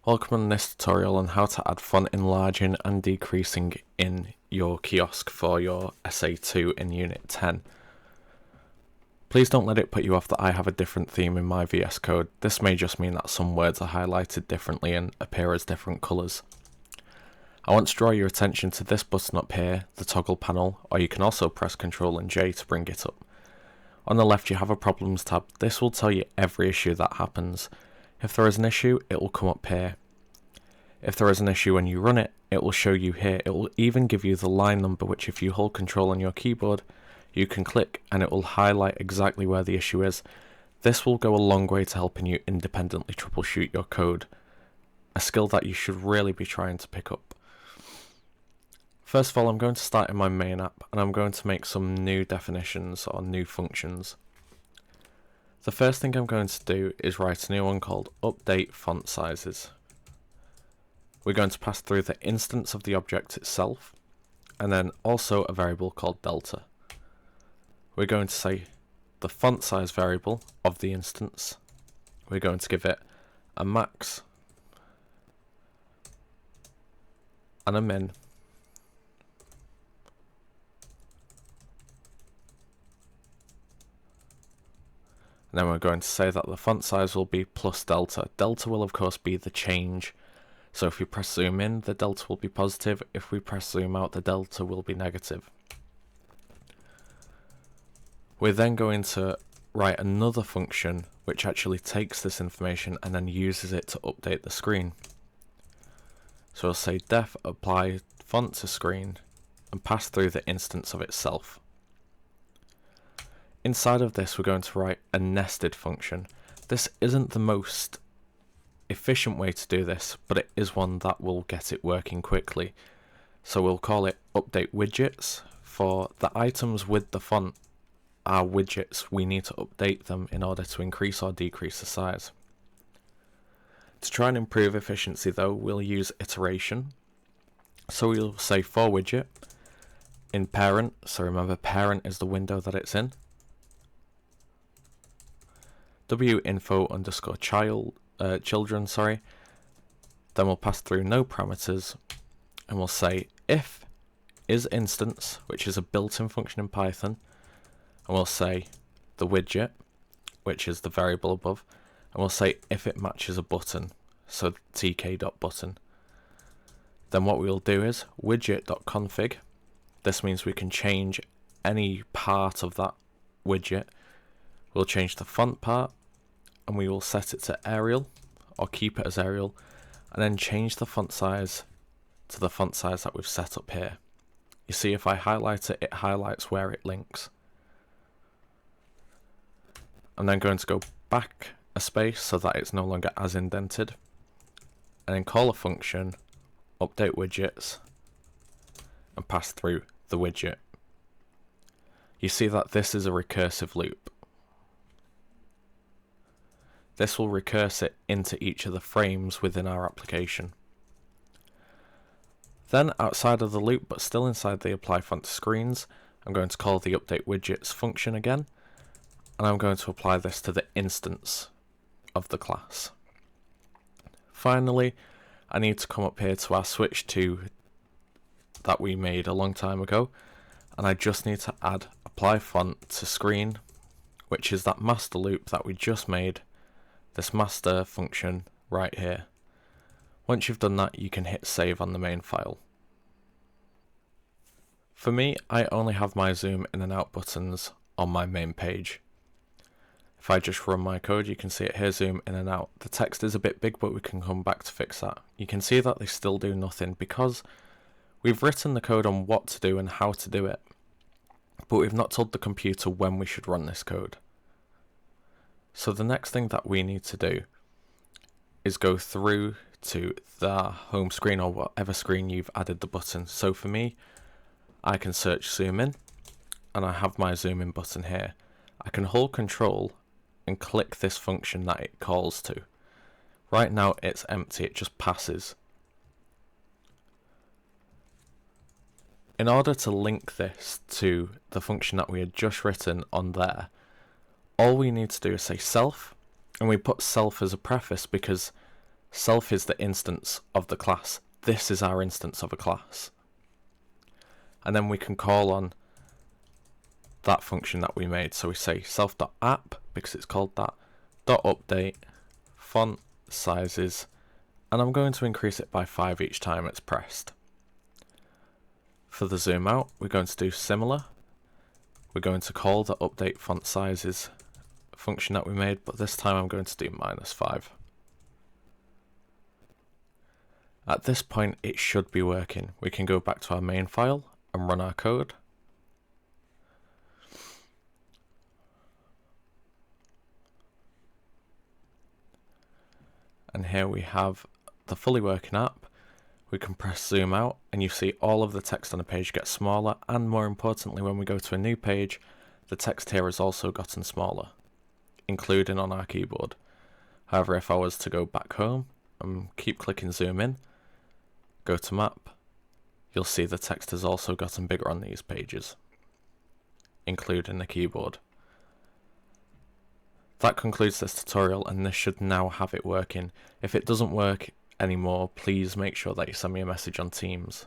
Welcome on this tutorial on how to add font enlarging and decreasing in your kiosk for your SA2 in Unit 10. Please don't let it put you off that I have a different theme in my VS Code. This may just mean that some words are highlighted differently and appear as different colours. I want to draw your attention to this button up here, the toggle panel, or you can also press Ctrl and J to bring it up. On the left you have a problems tab. This will tell you every issue that happens. If there is an issue, it will come up here. If there is an issue when you run it, it will show you here. It will even give you the line number, which if you hold Control on your keyboard, you can click and it will highlight exactly where the issue is. This will go a long way to helping you independently troubleshoot your code, a skill that you should really be trying to pick up. First of all, I'm going to start in my main app and I'm going to make some new definitions or new functions. The first thing I'm going to do is write a new one called update font sizes. We're going to pass through the instance of the object itself and then also a variable called delta. We're going to say the font size variable of the instance. We're going to give it a max and a min. And then we're going to say that the font size will be plus delta. Delta will of course be the change. So if we press zoom in, the delta will be positive. If we press zoom out, the delta will be negative. We're then going to write another function which actually takes this information and then uses it to update the screen. So we'll say def apply font to screen and pass through the instance of itself. Inside of this we're going to write a nested function. This isn't the most efficient way to do this, but it is one that will get it working quickly. So we'll call it update widgets. For the items with the font are widgets, we need to update them in order to increase or decrease the size. To try and improve efficiency though, we'll use iteration. So we'll say for widget in parent, so remember parent is the window that it's in, winfo underscore children, then we'll pass through no parameters and we'll say if is instance, which is a built-in function in Python, and we'll say the widget, which is the variable above, and we'll say if it matches a button, so tk.button. Then what we'll do is widget.config. This means we can change any part of that widget. We'll change the font part and we will set it to Arial or keep it as Arial, and then change the font size to the font size that we've set up here. You see, if I highlight it, it highlights where it links. I'm then going to go back a space so that it's no longer as indented, and then call a function update widgets and pass through the widget. You see that this is a recursive loop. This will recurse it into each of the frames within our application. Then outside of the loop, but still inside the apply font to screens, I'm going to call the update widgets function again, and I'm going to apply this to the instance of the class. Finally, I need to come up here to our switch to that we made a long time ago, and I just need to add apply font to screen, which is that master loop that we just made, this master function right here. Once you've done that, you can hit save on the main file. For me, I only have my zoom in and out buttons on my main page. If I just run my code, you can see it here, zoom in and out. The text is a bit big, but we can come back to fix that. You can see that they still do nothing because we've written the code on what to do and how to do it, but we've not told the computer when we should run this code. So the next thing that we need to do is go through to the home screen or whatever screen you've added the button. So for me, I can search zoom in and I have my zoom in button here. I can hold Control and click this function that it calls to. Right now it's empty, it just passes. In order to link this to the function that we had just written on there, all we need to do is say self, and we put self as a preface because Self is the instance of the class. This is our instance of a class. And then we can call on that function that we made. So we say self.app, because it's called that, .update, font sizes, and I'm going to increase it by 5 each time it's pressed. For the zoom out, we're going to do similar. We're going to call the update font sizes function that we made, but this time I'm going to do -5. At this point, it should be working. We can go back to our main file and run our code. And here we have the fully working app. We can press zoom out and you see all of the text on the page get smaller, and more importantly, when we go to a new page, the text here has also gotten smaller, including on our keyboard. However, if I was to go back home and keep clicking zoom in, go to map, you'll see the text has also gotten bigger on these pages, including the keyboard. That concludes this tutorial, and this should now have it working. If it doesn't work anymore, please make sure that you send me a message on Teams.